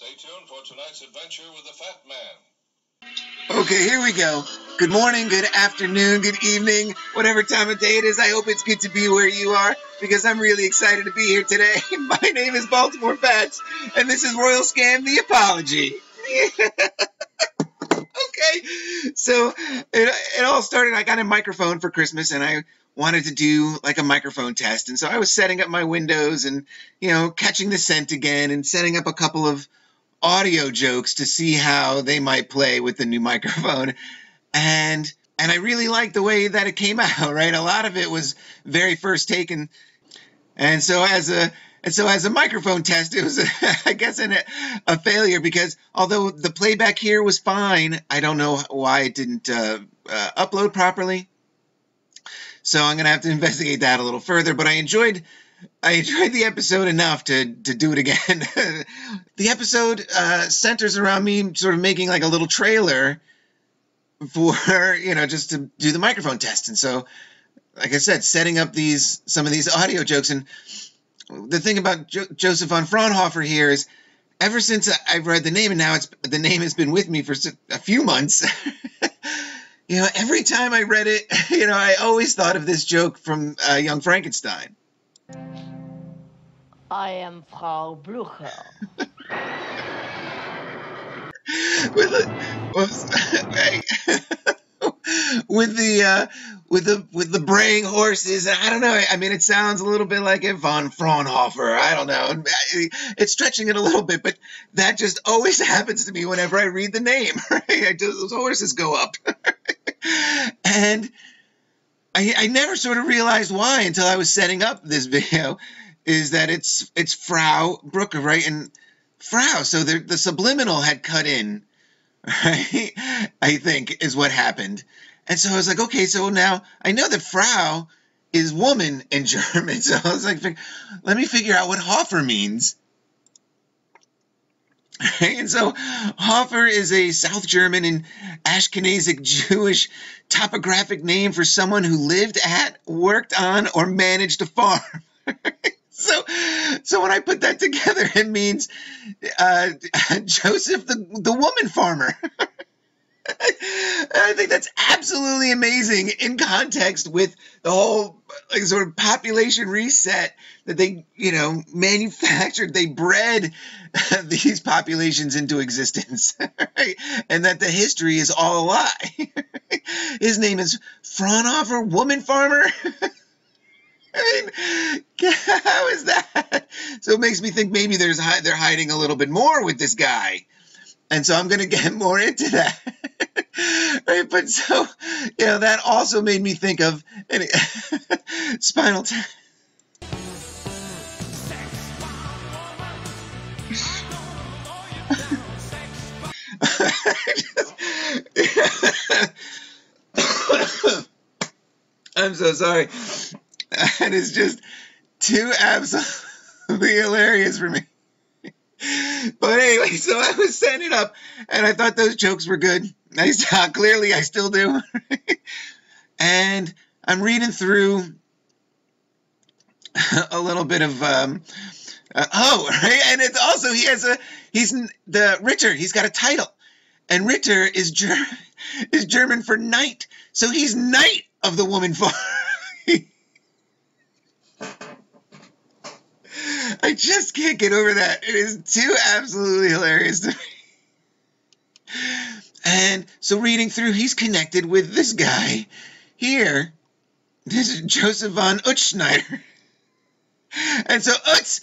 Stay tuned for tonight's adventure with the Fat Man. Okay, here we go. Good morning, good afternoon, good evening, whatever time of day it is. I hope it's good to be where you are because I'm really excited to be here today. My name is Baltimore Fats, and this is Royal Scam the Apology. Okay, so it all started, I got a microphone for Christmas, and I wanted to do like a microphone test. And so I was setting up my windows and, catching the scent again and setting up a couple of audio jokes to see how they might play with the new microphone. And I really liked the way that it came out, right? A lot of it was very first taken. And so as a microphone test, it was, I guess, a failure because although the playback here was fine, I don't know why it didn't upload properly. So I'm going to have to investigate that a little further. But I enjoyed the episode enough to do it again. The episode centers around me sort of making like a little trailer for, just to do the microphone test. And so, like I said, setting up some of these audio jokes. And the thing about Joseph von Fraunhofer here is ever since I've read the name, and now the name has been with me for a few months, every time I read it, I always thought of this joke from Young Frankenstein. I am Frau Blücher. with the braying horses, I don't know. I mean, it sounds a little bit like a von Fraunhofer. I don't know. It's stretching it a little bit, but that just always happens to me whenever I read the name. Right? Those horses go up, and I never sort of realized why until I was setting up this video. Is that it's Frau Blücher, right? And Frau, so the subliminal had cut in, right? I think is what happened. And so I was like, okay, so now I know that Frau is woman in German. So I was like, let me figure out what Hofer means. And so Hofer is a South German and Ashkenazic Jewish topographic name for someone who lived at, worked on, or managed a farm. So when I put that together, it means Joseph, the woman farmer. I think that's absolutely amazing in context with the whole sort of population reset that they, manufactured. They bred these populations into existence, right? And that the history is all a lie. His name is Fraunhofer, woman farmer. I mean, how is that? So it makes me think maybe they're hiding a little bit more with this guy. And so I'm going to get more into that. Right? But so, that also made me think of Spinal Tap. I'm so sorry. That is just too absolutely hilarious for me. But anyway, so I was setting it up, and I thought those jokes were good. Clearly, I still do. And I'm reading through a little bit of, right? And it's also, he's the Ritter. He's got a title. And Ritter is German for knight. So he's knight of the woman farm. I just can't get over that. It is too absolutely hilarious to me. And so reading through, he's connected with this guy here. This is Joseph von Utzschneider. And so Utz,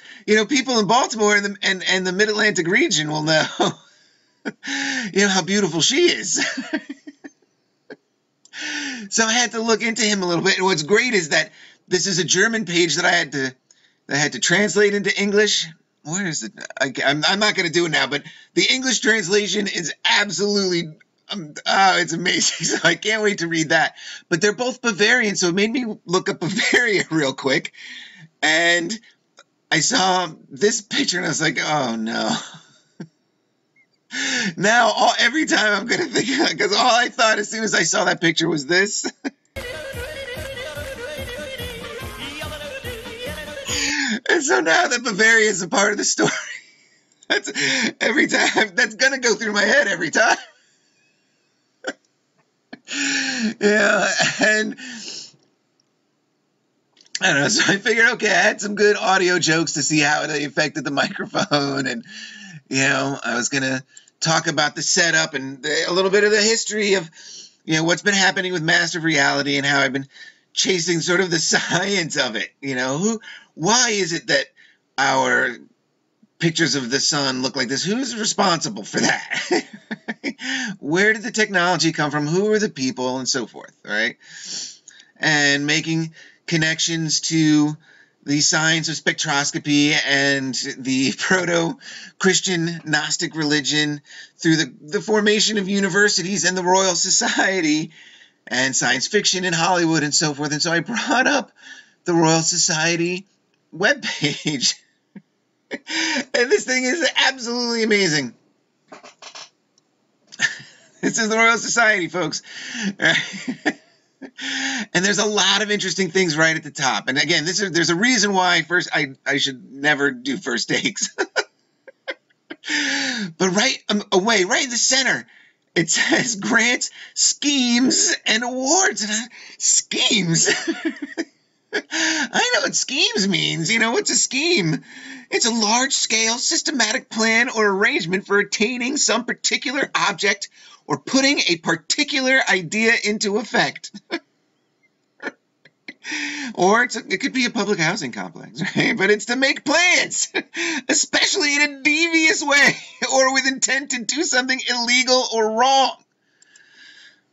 people in Baltimore and the Mid-Atlantic region will know, how beautiful she is. So I had to look into him a little bit. And what's great is that this is a German page that I had to translate into English. Where is it? I'm not going to do it now, but the English translation is absolutely, it's amazing. So I can't wait to read that. But they're both Bavarian, so it made me look up Bavaria real quick. And I saw this picture, and I was like, oh, no. Now, every time I'm going to think, because all I thought as soon as I saw that picture was this. And so now that Bavaria is a part of the story, That's every time. That's gonna go through my head every time. Yeah, and I don't know. So I figured, okay, I had some good audio jokes to see how they affected the microphone, and I was gonna talk about the setup and a little bit of the history of what's been happening with Master of Reality and how I've been chasing sort of the science of it. Why is it that our pictures of the sun look like this? Who's responsible for that? Where did the technology come from? Who are the people, and so forth, right? And making connections to the science of spectroscopy and the proto-Christian Gnostic religion through the formation of universities and the Royal Society and science fiction in Hollywood and so forth. And so I brought up the Royal Society webpage. And this thing is absolutely amazing. This is the Royal Society, folks. And there's a lot of interesting things right at the top. And again, there's a reason why I should never do first takes. But right away, right in the center, it says grants, schemes, and awards. And schemes? I know what schemes means. What's a scheme? It's a large-scale, systematic plan or arrangement for attaining some particular object or putting a particular idea into effect. Or it could be a public housing complex, right? But it's to make plans, especially in a devious way or with intent to do something illegal or wrong,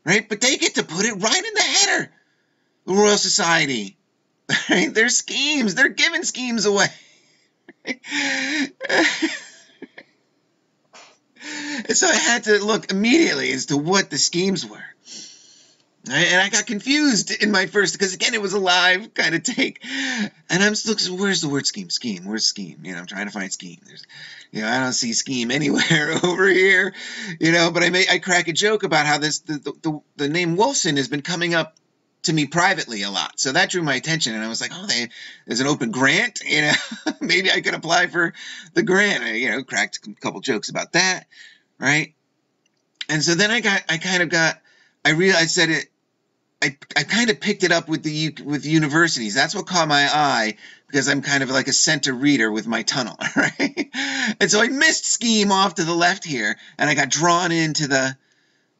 right? But they get to put it right in the header, the Royal Society. Right? They're schemes. They're giving schemes away. And so I had to look immediately as to what the schemes were. Right? And I got confused in my first, because again, it was a live kind of take. And I'm looking, where's the word scheme? Scheme. Where's scheme? I'm trying to find scheme. I don't see scheme anywhere over here. But I crack a joke about how the name Wolfson has been coming up to me privately a lot. So that drew my attention, and I was like, oh, there's an open grant, maybe I could apply for the grant. I, cracked a couple jokes about that, right? And so then I realized that I kind of picked it up with universities. That's what caught my eye, because I'm kind of like a center reader with my tunnel, right? And so I missed scheme off to the left here, and I got drawn into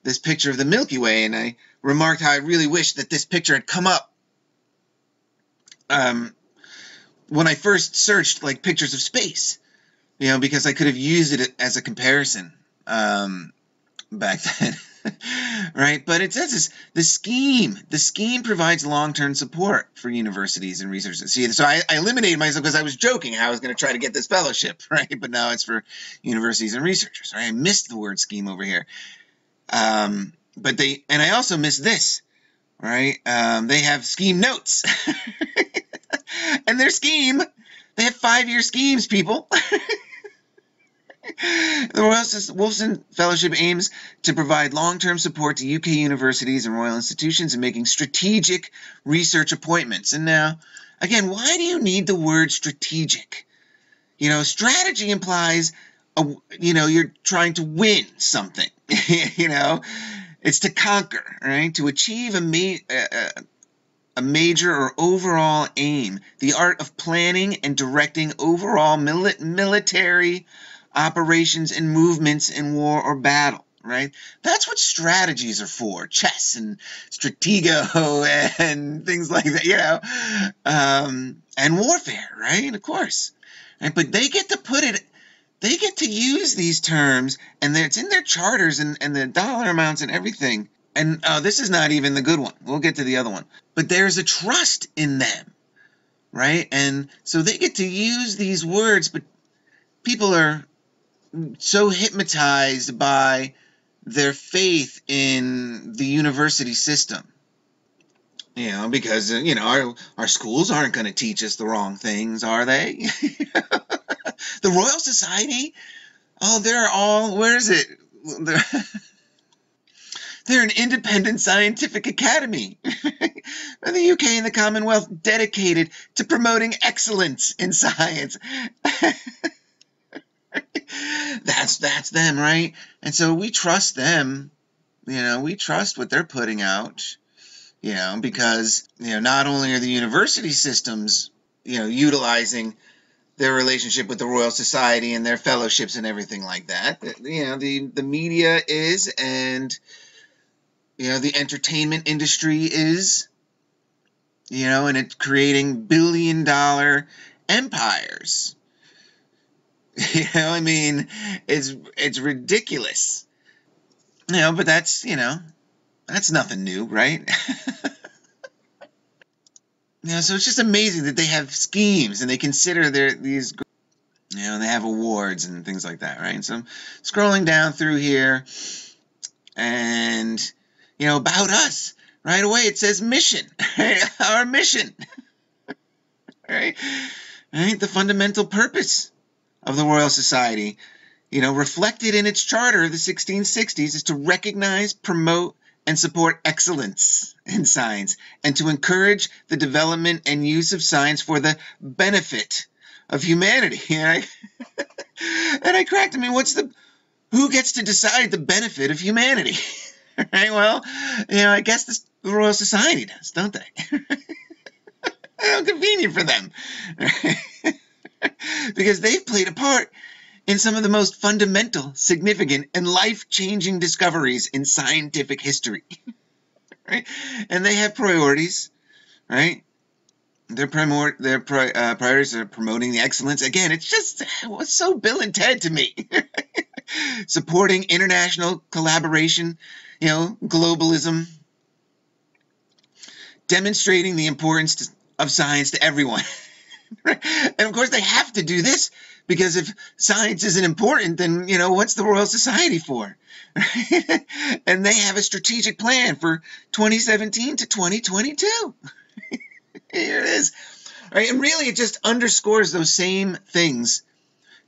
this picture of the Milky Way, and I remarked how I really wished that this picture had come up when I first searched like pictures of space, because I could have used it as a comparison back then, right? But it says the scheme provides long-term support for universities and researchers. See, so I eliminated myself because I was joking how I was going to try to get this fellowship, right? But now it's for universities and researchers, right? I missed the word scheme over here. And I also missed this, right? They have scheme notes. And their scheme, they have 5-year schemes, people. The Royal Wolfson Fellowship aims to provide long-term support to UK universities and royal institutions in making strategic research appointments. And now, again, why do you need the word strategic? Strategy implies, you're trying to win something. It's to conquer, right? To achieve a major or overall aim. The art of planning and directing overall military operations and movements in war or battle, right? That's what strategies are for. Chess and Stratego and things like that, and warfare, right? Of course. Right? But they get to put it. They get to use these terms, and it's in their charters and the dollar amounts and everything. And this is not even the good one. We'll get to the other one. But there's a trust in them, right? And so they get to use these words, but people are so hypnotized by their faith in the university system. Because, our schools aren't going to teach us the wrong things, are they? The Royal Society? Oh, where is it? They're an independent scientific academy. The UK and the Commonwealth dedicated to promoting excellence in science. That's them, right? And so we trust them. We trust what they're putting out. Because not only are the university systems utilizing their relationship with the Royal Society and their fellowships and everything like that. The media is, and the entertainment industry is, and it's creating billion-dollar empires. It's ridiculous. But that's nothing new, right? So it's just amazing that they have schemes and they consider these, and they have awards and things like that, right? And so I'm scrolling down through here, and about us, right away it says mission, right? Our mission, right? The fundamental purpose of the Royal Society, reflected in its charter of the 1660s, is to recognize, promote, and support excellence in science, and to encourage the development and use of science for the benefit of humanity. And I cracked. Who gets to decide the benefit of humanity? Right? Well, I guess the Royal Society does, don't they? How convenient for them. Because they've played a part in some of the most fundamental, significant, and life-changing discoveries in scientific history. Right? And they have priorities, right? Their priorities are promoting the excellence. Again, what's so Bill and Ted to me. Supporting international collaboration, globalism, demonstrating the importance of science to everyone. Right? And of course they have to do this, because if science isn't important, then, what's the Royal Society for? Right? And they have a strategic plan for 2017 to 2022. Here it is. Right? And really, it just underscores those same things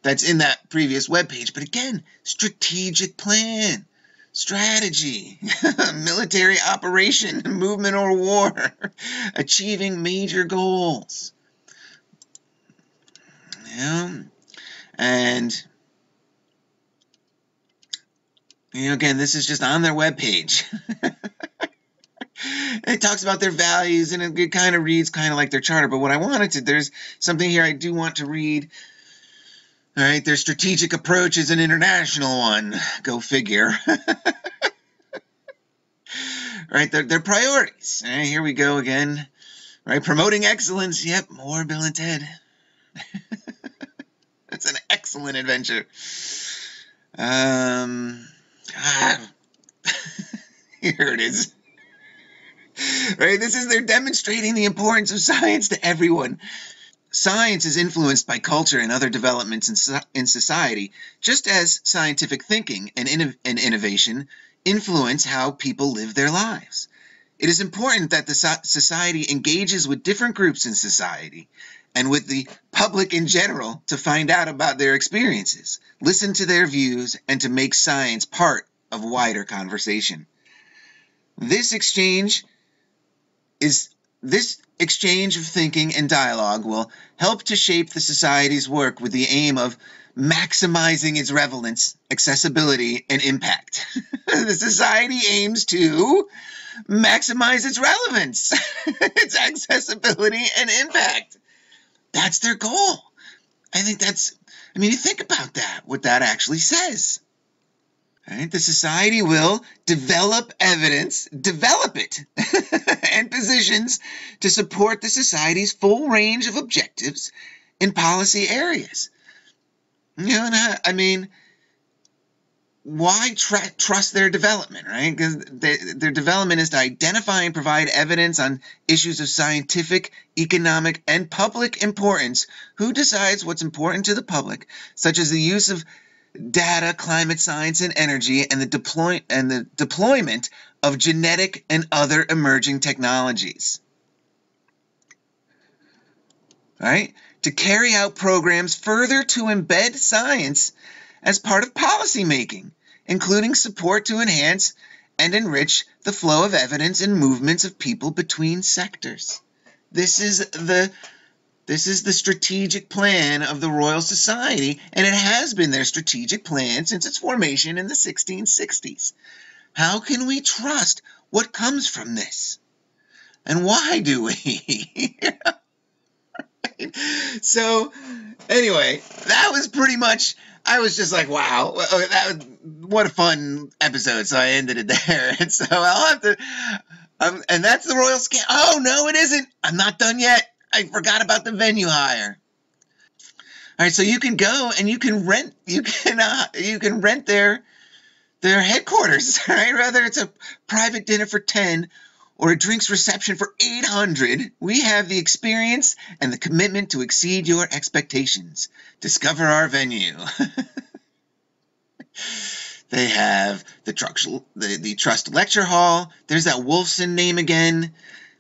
that's in that previous webpage. But again, strategic plan, strategy, military operation, movement or war, achieving major goals. And, again, this is just on their webpage. It talks about their values, and it kind of reads kind of like their charter. But what I wanted to, there's something here I do want to read. All right, their strategic approach is an international one. Go figure. Right, their priorities. All right, here we go again. Right, promoting excellence. Yep, more Bill and Ted. It's an excellent adventure. God. Here it is. Right, they're demonstrating the importance of science to everyone. Science is influenced by culture and other developments in society, just as scientific thinking and innovation influence how people live their lives. It is important that the society engages with different groups in society and with the public in general to find out about their experiences, listen to their views, and to make science part of wider conversation. This exchange of thinking and dialogue will help to shape the society's work with the aim of maximizing its relevance, accessibility, and impact. The society aims to maximize its relevance, its accessibility, and impact. That's their goal. I think you think about that, what that actually says. Right? The society will develop evidence, develop it, and positions to support the society's full range of objectives in policy areas. Why trust their development, right? Because their development is to identify and provide evidence on issues of scientific, economic, and public importance. Who decides what's important to the public, such as the use of data, climate science, and energy, and the deployment of genetic and other emerging technologies. Right? To carry out programs further to embed science as part of policymaking, including support to enhance and enrich the flow of evidence and movements of people between sectors. This is the This is the strategic plan of the Royal Society, and it has been their strategic plan since its formation in the 1660s. How can we trust what comes from this? And why do we? So, anyway, that was pretty much, I was just like, wow, what a fun episode. So I ended it there. And so I'll have to, and that's the Royal Scam. Oh, no, it isn't. I'm not done yet. I forgot about the venue hire. All right, so you can go and you can rent their headquarters, right? Whether it's a private dinner for 10 or a drinks reception for 800, we have the experience and the commitment to exceed your expectations. Discover our venue. They have the Trust Lecture Hall. There's that Wolfson name again.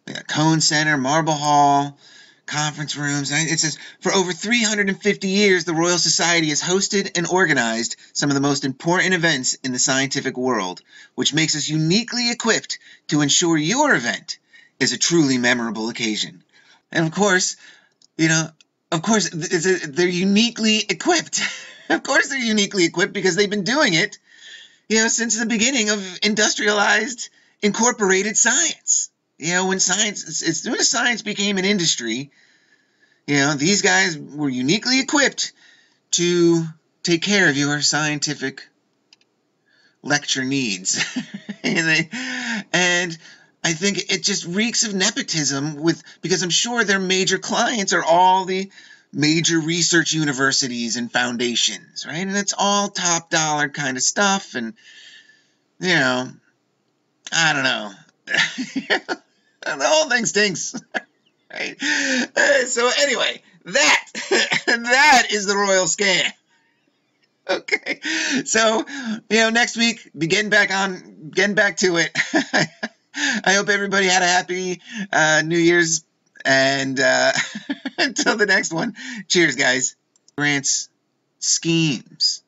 We got Cone Center, Marble Hall, conference rooms. It says, for over 350 years, the Royal Society has hosted and organized some of the most important events in the scientific world, which makes us uniquely equipped to ensure your event is a truly memorable occasion. And of course, they're uniquely equipped. Of course they're uniquely equipped because they've been doing it, since the beginning of industrialized, incorporated science. When as soon as science became an industry, these guys were uniquely equipped to take care of your scientific lecture needs. And I think it just reeks of nepotism because I'm sure their major clients are all the major research universities and foundations, right? And it's all top dollar kind of stuff. And, I don't know. The whole thing stinks. Right? So anyway, that is the Royal Scam. Okay. So, next week, getting back to it. I hope everybody had a happy New Year's, and until the next one, cheers, guys. Grant's schemes.